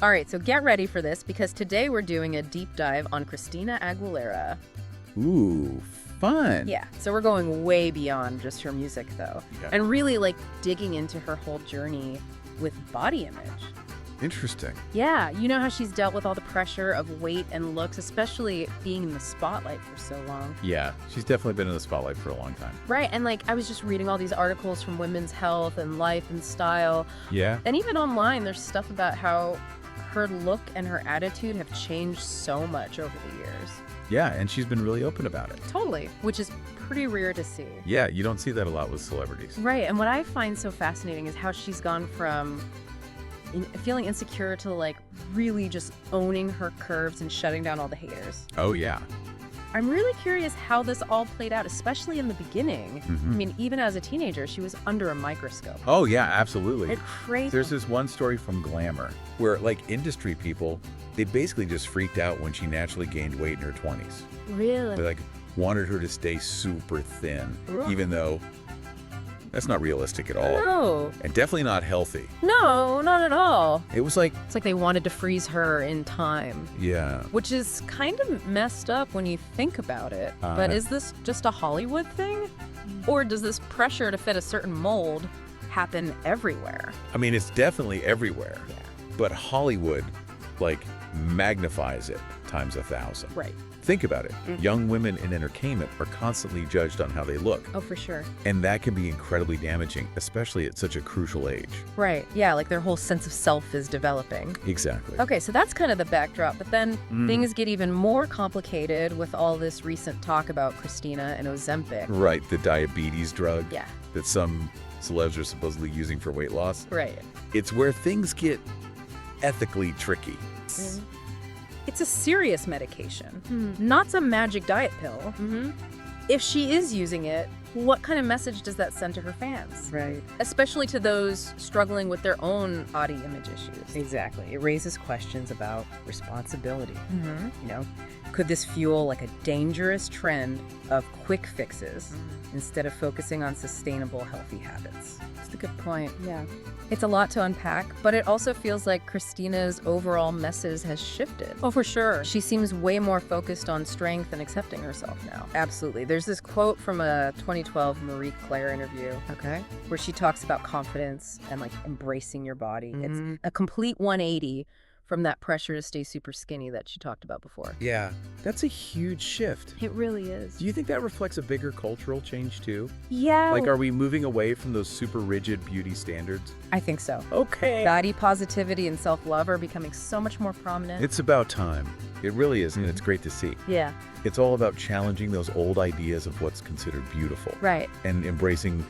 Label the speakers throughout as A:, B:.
A: All right, so get ready for this because today we're doing a deep dive on Christina Aguilera.
B: Ooh, fun.
A: Yeah, so we're going way beyond just her music, though, and really like digging into her whole journey with body image.
B: Interesting.
A: Yeah, you know how she's dealt with all the pressure of weight and looks, especially being in the spotlight for so long.
B: Yeah, she's definitely been in the spotlight for a long time.
A: Right, and like I was just reading all these articles from Women's Health and Life and Style.
B: Yeah.
A: And even online, there's stuff about how her look and her attitude have changed so much over the years.
B: Yeah, and she's been really open about it.
A: Totally, which is pretty rare to see.
B: Yeah, you don't see that a lot with celebrities.
A: Right, and what I find so fascinating is how she's gone from feeling insecure to like really just owning her curves and shutting down all the haters.
B: Oh, yeah.
A: I'm really curious how this all played out, especially in the beginning.
B: Mm-hmm.
A: I mean, even as a teenager, she was under a microscope.
B: Oh, yeah, absolutely.
A: It's crazy.
B: There's this one story from Glamour where, like, industry people, they basically just freaked out when she naturally gained weight in her 20s.
A: Really?
B: They, like, wanted her to stay super thin,
A: Ugh.
B: even though that's not realistic at all.
A: No.
B: And definitely not healthy.
A: No, not at all.
B: It was like,
A: It's like they wanted to freeze her in time.
B: yeah.
A: Which is kind of messed up when you think about it. But is this just a Hollywood thing? Or does this pressure to fit a certain mold happen everywhere?
B: I mean, it's definitely everywhere.
A: Yeah.
B: But Hollywood, like, magnifies it times 1,000.
A: Right.
B: Think about it.
A: Mhm.
B: Young women in entertainment are constantly judged on how they look.
A: Oh, for sure.
B: And that can be incredibly damaging, especially at such a crucial age.
A: Right. Yeah, like their whole sense of self is developing.
B: Exactly.
A: Okay, so that's kind of the backdrop. But then things get even more complicated with all this recent talk about Christina and Ozempic.
B: Right, the diabetes drug
A: Yeah.
B: that some celebs are supposedly using for weight loss.
A: Right.
B: It's where things get ethically tricky.
A: Mhm. It's a serious medication, not some magic diet pill. If she is using it, what kind of message does that send to her fans?
C: Right.
A: Especially to those struggling with their own body image issues.
C: Exactly. It raises questions about responsibility.
A: Mm-hmm.
C: You know, could this fuel like a dangerous trend of quick fixes instead of focusing on sustainable, healthy habits?
A: That's a good point, yeah. It's a lot to unpack, but it also feels like Christina's overall message has shifted.
C: Oh, for sure.
A: She seems way more focused on strength and accepting herself now.
C: Absolutely. There's this quote from a 2012 Marie Claire interview
A: Okay.
C: where she talks about confidence and like embracing your body.
A: Mhm.
C: It's a complete 180 from that pressure to stay super skinny that she talked about before.
B: Yeah, that's a huge shift.
A: It really is.
B: Do you think that reflects a bigger cultural change too?
A: Yeah.
B: Like, are we moving away from those super rigid beauty standards?
C: I think so.
B: Okay.
C: Body positivity and self-love are becoming so much more prominent.
B: It's about time. It really is, and it's great to see.
A: Yeah,
B: It's all about challenging those old ideas of what's considered beautiful
A: right.
B: and embracing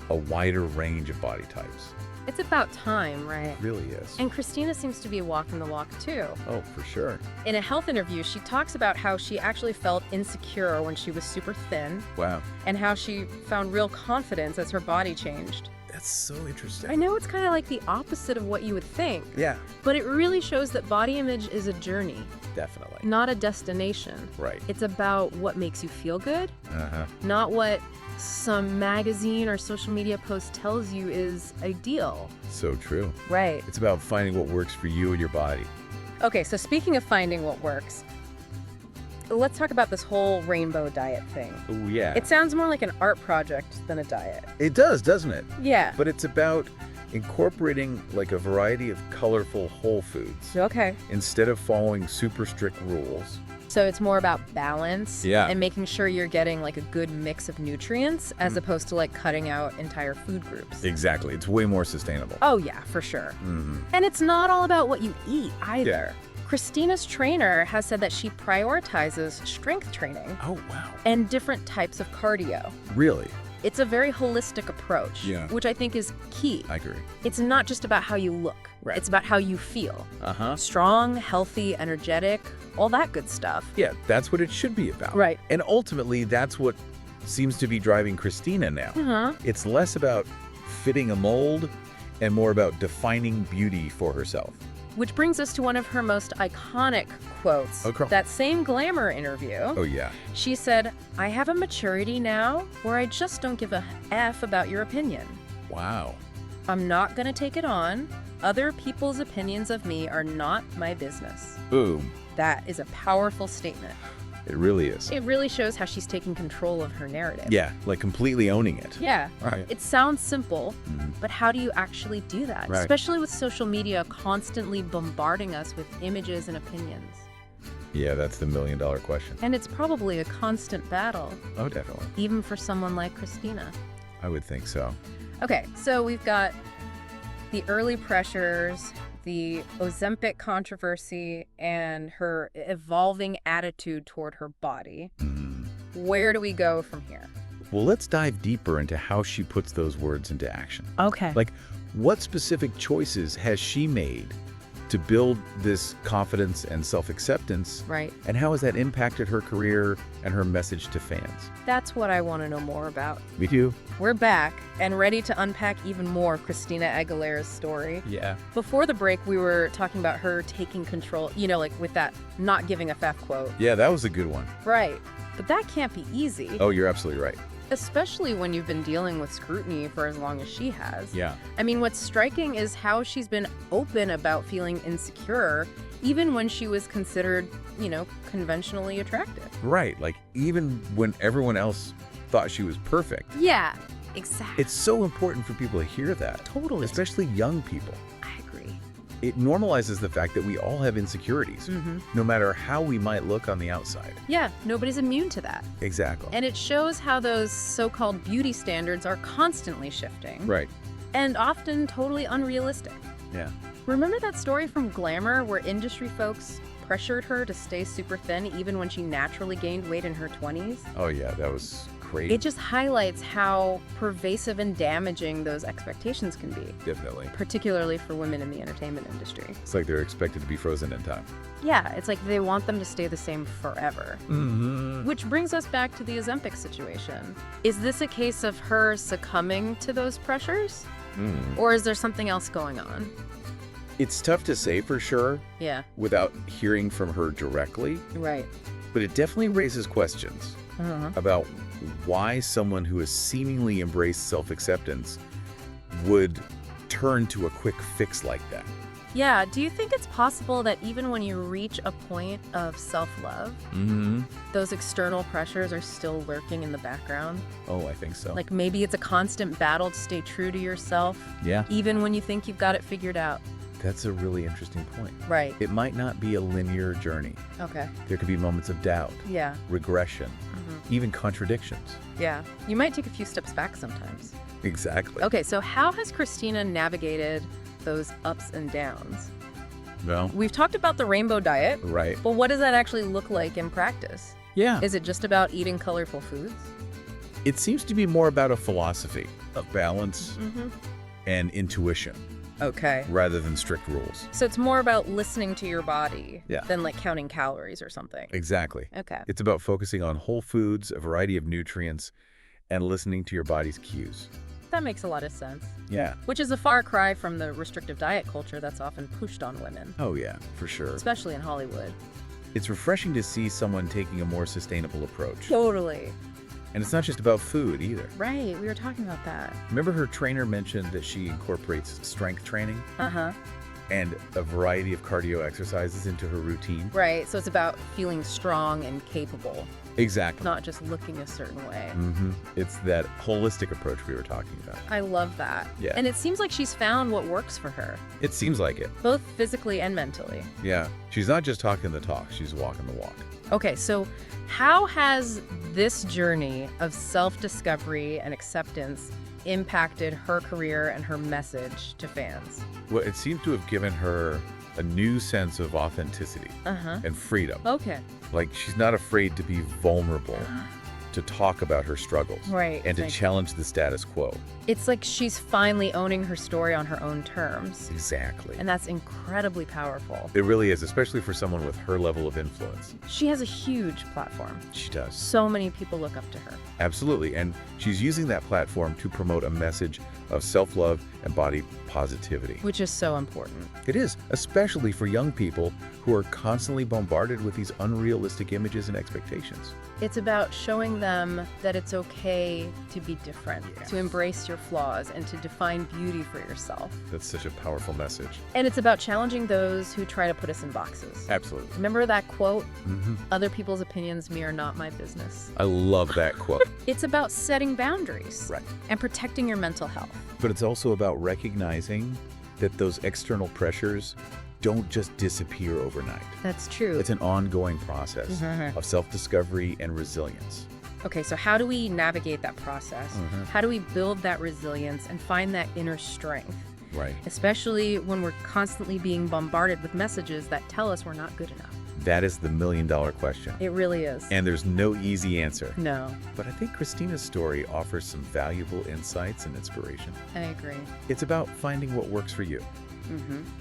B: a wider range of body types.
A: It's about time, right?
B: It really is.
A: And Christina seems to be walking the walk, too.
B: Oh, for sure.
A: In a health interview, she talks about how she actually felt insecure when she was super thin
B: Wow.
A: and how she found real confidence as her body changed.
B: That's so interesting.
A: I know it's kind of like the opposite of what you would think,
B: Yeah,
A: but it really shows that body image is a journey,
B: definitely.
A: not a destination.
B: Right.
A: It's about what makes you feel good,
B: Uh-huh.
A: not what some magazine or social media post tells you is ideal.
B: So true.
A: Right.
B: It's about finding what works for you and your body.
A: Okay, so speaking of finding what works, let's talk about this whole rainbow diet thing.
B: Oh, yeah.
A: It sounds more like an art project than a diet.
B: It does, doesn't it?
A: Yeah.
B: But it's about incorporating like a variety of colorful whole foods
A: Okay.
B: instead of following super strict rules.
A: So it's more about balance
B: Yeah.
A: and making sure you're getting like a good mix of nutrients as opposed to like cutting out entire food groups.
B: Exactly. It's way more sustainable.
A: Oh yeah, for sure.
B: Mm-hmm.
A: And it's not all about what you eat either.
B: Yeah.
A: Christina's trainer has said that she prioritizes strength training
B: Oh, wow.
A: and different types of cardio.
B: Really?
A: It's a very holistic approach,
B: Yeah.
A: which I think is key.
B: I agree.
A: It's not just about how you look.
B: Right.
A: It's about how you feel.
B: Uh-huh.
A: Strong, healthy, energetic, all that good stuff.
B: Yeah, that's what it should be about.
A: Right.
B: And ultimately, that's what seems to be driving Christina now.
A: Uh-huh.
B: It's less about fitting a mold and more about defining beauty for herself.
A: Which brings us to one of her most iconic quotes.
B: Okay.
A: That same Glamour interview.
B: Oh, yeah.
A: She said, "I have a maturity now where I just don't give a F about your opinion.
B: Wow.
A: I'm not going to take it on. other people's opinions of me are not my business.
B: Boom.
A: That is a powerful statement.
B: It really is.
A: It really shows how she's taking control of her narrative.
B: Yeah, like completely owning it.
A: Yeah.
B: Right.
A: It sounds simple,
B: Mhm.
A: but how do you actually do that?
B: Right.
A: Especially with social media constantly bombarding us with images and opinions.
B: Yeah, that's the million-dollar question.
A: And it's probably a constant battle,
B: Oh, definitely.
A: even for someone like Christina.
B: I would think so.
A: Okay, so we've got the early pressures, the Ozempic controversy, and her evolving attitude toward her body.
B: Mhm.
A: Where do we go from here?
B: Well, let's dive deeper into how she puts those words into action.
A: Okay.
B: Like, what specific choices has she made to build this confidence and self-acceptance?
A: Right.
B: And how has that impacted her career and her message to fans?
A: That's what I want to know more about.
B: Me too.
A: We're back and ready to unpack even more of Christina Aguilera's story.
B: Yeah.
A: Before the break, we were talking about her taking control, like with that not giving a F quote.
B: Yeah, that was a good one.
A: Right. But that can't be easy.
B: Oh, you're absolutely right.
A: Especially when you've been dealing with scrutiny for as long as she has.
B: Yeah.
A: I mean, what's striking is how she's been open about feeling insecure, even when she was considered, conventionally attractive.
B: Right. Like, even when everyone else thought she was perfect.
A: Yeah, exactly.
B: It's so important for people to hear that.
A: Totally.
B: Especially young people.
A: I agree.
B: It normalizes the fact that we all have insecurities, no matter how we might look on the outside.
A: Yeah, nobody's immune to that.
B: Exactly.
A: And it shows how those so-called beauty standards are constantly shifting.
B: Right.
A: And often totally unrealistic.
B: Yeah.
A: Remember that story from Glamour where industry folks pressured her to stay super thin even when she naturally gained weight in her 20s?
B: Oh, yeah. That was crazy.
A: It just highlights how pervasive and damaging those expectations can be,
B: Definitely.
A: particularly for women in the entertainment industry.
B: It's like they're expected to be frozen in time.
A: Yeah, it's like they want them to stay the same forever.
B: Mm-hmm.
A: Which brings us back to the Ozempic situation. Is this a case of her succumbing to those pressures? Or is there something else going on?
B: It's tough to say for sure
A: Yeah,
B: without hearing from her directly,
A: right.
B: but it definitely raises questions about why someone who has seemingly embraced self-acceptance would turn to a quick fix like that.
A: Yeah, do you think it's possible that even when you reach a point of self-love, those external pressures are still lurking in the background?
B: Oh, I think so.
A: Like maybe it's a constant battle to stay true to yourself,
B: Yeah,
A: even when you think you've got it figured out.
B: that's a really interesting point.
A: Right.
B: It might not be a linear journey.
A: Okay.
B: There could be moments of doubt,
A: Yeah.
B: regression, even contradictions.
A: Yeah. You might take a few steps back sometimes.
B: Exactly.
A: Okay, so how has Christina navigated those ups and downs?
B: Well,
A: We've talked about the rainbow diet,
B: right.
A: but what does that actually look like in practice?
B: Yeah.
A: Is it just about eating colorful foods?
B: It seems to be more about a philosophy of balance and intuition
A: Okay.
B: rather than strict rules.
A: So it's more about listening to your body
B: Yeah.
A: than like counting calories or something.
B: Exactly.
A: Okay.
B: It's about focusing on whole foods, a variety of nutrients, and listening to your body's cues.
A: That makes a lot of sense.
B: Yeah.
A: Which is a far cry from the restrictive diet culture that's often pushed on women,
B: Oh, yeah, for sure.
A: especially in Hollywood.
B: It's refreshing to see someone taking a more sustainable approach.
A: Totally.
B: And it's not just about food either.
A: Right. We were talking about that.
B: Remember her trainer mentioned that she incorporates strength training
A: Uh-huh.
B: and a variety of cardio exercises into her routine?
A: Right. So it's about feeling strong and capable,
B: Exactly.
A: not just looking a certain way.
B: It's that holistic approach we were talking about.
A: I love that.
B: Yeah.
A: And it seems like she's found what works for her,
B: It seems like it.
A: both physically and mentally.
B: Yeah. She's not just talking the talk, she's walking the walk.
A: Okay, so how has this journey of self-discovery and acceptance impacted her career and her message to fans?
B: Well, it seems to have given her a new sense of authenticity
A: Uh-huh.
B: and freedom.
A: Okay.
B: Like, she's not afraid to be vulnerable, to talk about her struggles,
A: Right.
B: and to
A: Like-
B: challenge the status quo.
A: It's like she's finally owning her story on her own terms.
B: Exactly.
A: And that's incredibly powerful.
B: It really is, especially for someone with her level of influence.
A: She has a huge platform.
B: She does.
A: So many people look up to her.
B: Absolutely. And she's using that platform to promote a message of self-love and body positivity.
A: Which is so important.
B: It is, especially for young people who are constantly bombarded with these unrealistic images and expectations.
A: It's about showing them that it's okay to be different, to embrace your flaws, and to define beauty for yourself.
B: That's such a powerful message.
A: And it's about challenging those who try to put us in boxes.
B: Absolutely.
A: Remember that quote? Other people's opinions, me, are not my business.
B: I love that quote.
A: It's about setting boundaries
B: Right.
A: and protecting your mental health.
B: But it's also about recognizing that those external pressures don't just disappear overnight.
A: That's true.
B: It's an ongoing process of self-discovery and resilience.
A: Okay, so how do we navigate that process? How do we build that resilience and find that inner strength?
B: Right.
A: Especially when we're constantly being bombarded with messages that tell us we're not good enough.
B: That is the million-dollar question.
A: It really is.
B: And there's no easy answer.
A: No,
B: But I think Christina's story offers some valuable insights and inspiration.
A: I agree.
B: It's about finding what works for you,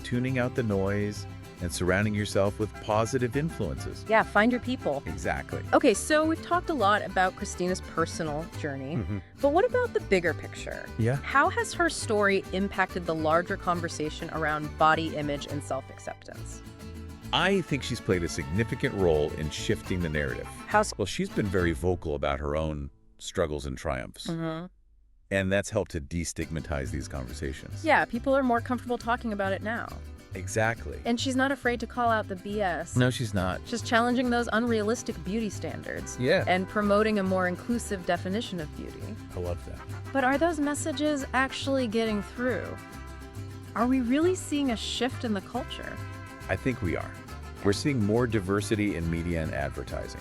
B: tuning out the noise, and surrounding yourself with positive influences.
A: Yeah, find your people.
B: Exactly.
A: Okay, so we've talked a lot about Christina's personal journey, but what about the bigger picture?
B: Yeah.
A: How has her story impacted the larger conversation around body image and self-acceptance?
B: I think she's played a significant role in shifting the narrative.
A: How so?
B: Well, she's been very vocal about her own struggles and triumphs, and that's helped to destigmatize these conversations.
A: Yeah, people are more comfortable talking about it now.
B: Exactly.
A: And she's not afraid to call out the BS.
B: No, she's not.
A: She's challenging those unrealistic beauty standards.
B: Yeah.
A: And promoting a more inclusive definition of beauty.
B: I love that.
A: But are those messages actually getting through? Are we really seeing a shift in the culture?
B: I think we are. We're seeing more diversity in media and advertising.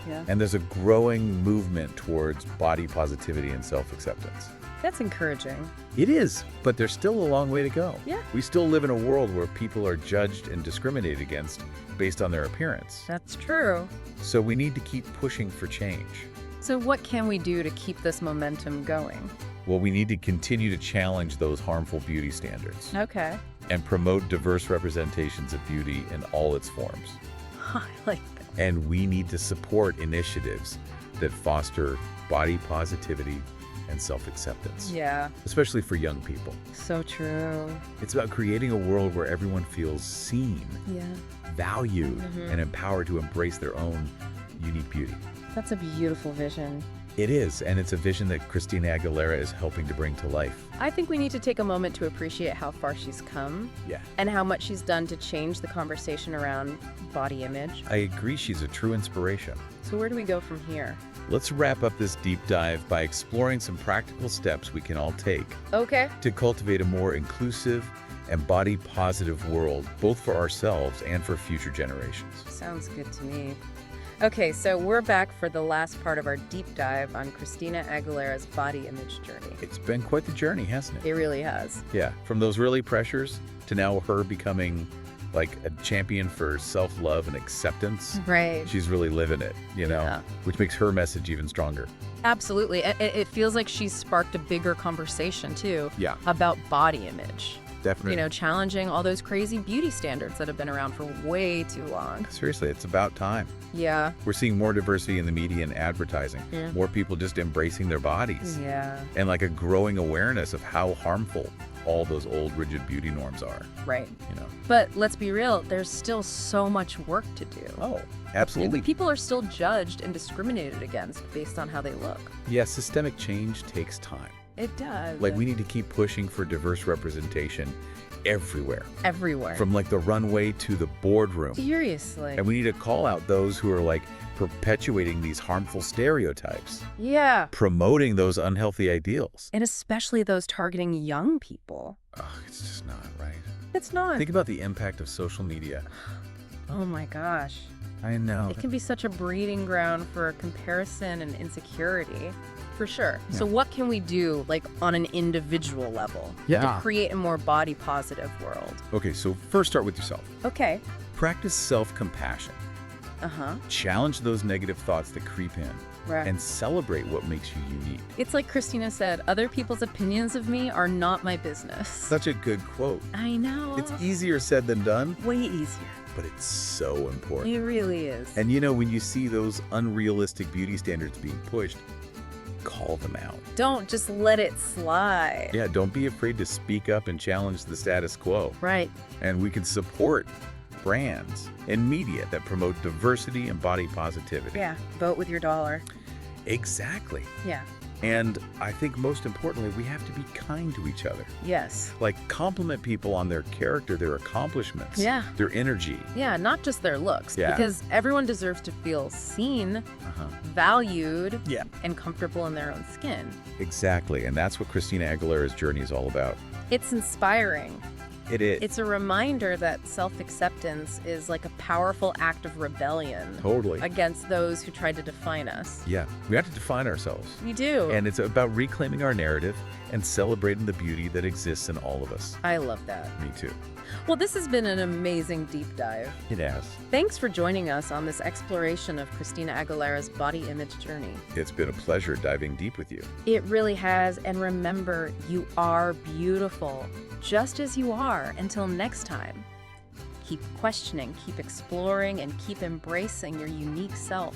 A: Yeah.
B: And there's a growing movement towards body positivity and self-acceptance.
A: That's encouraging.
B: It is, but there's still a long way to go.
A: Yeah.
B: We still live in a world where people are judged and discriminated against based on their appearance.
A: That's true.
B: So we need to keep pushing for change.
A: So what can we do to keep this momentum going?
B: Well, we need to continue to challenge those harmful beauty standards
A: Okay.
B: and promote diverse representations of beauty in all its forms.
A: I like that.
B: And we need to support initiatives that foster body positivity and self-acceptance,
A: Yeah,
B: especially for young people.
A: so true.
B: It's about creating a world where everyone feels seen,
A: Yeah,
B: valued, and empowered to embrace their own unique beauty.
A: that's a beautiful vision.
B: It is, and it's a vision that Christina Aguilera is helping to bring to life.
A: I think we need to take a moment to appreciate how far she's come
B: Yeah.
A: and how much she's done to change the conversation around body image.
B: I agree, she's a true inspiration.
A: So where do we go from here?
B: Let's wrap up this deep dive by exploring some practical steps we can all take
A: Okay.
B: to cultivate a more inclusive and body-positive world, both for ourselves and for future generations.
A: Sounds good to me. Okay, so we're back for the last part of our deep dive on Christina Aguilera's body image journey.
B: It's been quite the journey, hasn't it?
A: It really has.
B: Yeah, from those early pressures to now her becoming like a champion for self-love and acceptance.
A: Right.
B: She's really living it, you know,
A: Yeah.
B: which makes her message even stronger.
A: Absolutely. It feels like she's sparked a bigger conversation, too,
B: Yeah,
A: about body image.
B: definitely.
A: You know, challenging all those crazy beauty standards that have been around for way too long.
B: Seriously, it's about time.
A: Yeah.
B: We're seeing more diversity in the media and advertising,
A: Yeah.
B: more people just embracing their bodies,
A: Yeah.
B: and like a growing awareness of how harmful all those old rigid beauty norms are,
A: Right.
B: you know.
A: But let's be real, there's still so much work to do.
B: Oh, absolutely.
A: People are still judged and discriminated against based on how they look.
B: Yeah, systemic change takes time.
A: It does.
B: Like, we need to keep pushing for diverse representation everywhere,
A: everywhere.
B: from like the runway to the boardroom.
A: Seriously.
B: And we need to call out those who are like perpetuating these harmful stereotypes,
A: Yeah.
B: promoting those unhealthy ideals.
A: And especially those targeting young people.
B: Oh, it's just not right.
A: It's not.
B: Think about the impact of social media.
A: Oh my gosh.
B: I know.
A: It can be such a breeding ground for comparison and insecurity. For sure.
B: Yeah.
A: So what can we do, like, on an individual level to create a more body positive world?
B: Okay, so first start with yourself.
A: Okay.
B: Practice self-compassion.
A: Uh-huh.
B: Challenge those negative thoughts that creep in
A: Right.
B: and celebrate what makes you unique.
A: It's like Christina said, other people's opinions of me are not my business.
B: Such a good quote.
A: I know.
B: It's easier said than done,
A: way easier.
B: but it's so important.
A: It really is.
B: And you know, when you see those unrealistic beauty standards being pushed, call them out.
A: Don't just let it slide.
B: Yeah, don't be afraid to speak up and challenge the status quo.
A: Right.
B: And we can support brands and media that promote diversity and body positivity.
A: Yeah. Vote with your dollar.
B: Exactly.
A: Yeah.
B: And I think most importantly, we have to be kind to each other.
A: Yes.
B: Like compliment people on their character, their accomplishments,
A: Yeah.
B: their energy.
A: Yeah, not just their looks.
B: Yeah.
A: Because everyone deserves to feel seen, valued,
B: Yeah.
A: and comfortable in their own skin.
B: Exactly. And that's what Christina Aguilera's journey is all about.
A: It's inspiring.
B: It is.
A: It's a reminder that self-acceptance is like a powerful act of rebellion
B: Totally.
A: against those who tried to define us.
B: Yeah. We have to define ourselves.
A: We do.
B: And it's about reclaiming our narrative and celebrating the beauty that exists in all of us.
A: I love that.
B: Me too.
A: Well, this has been an amazing deep dive.
B: It has.
A: Thanks for joining us on this exploration of Christina Aguilera's body image journey.
B: It's been a pleasure diving deep with you.
A: It really has. And remember, you are beautiful, just as you are. Until next time, keep questioning, keep exploring, and keep embracing your unique self.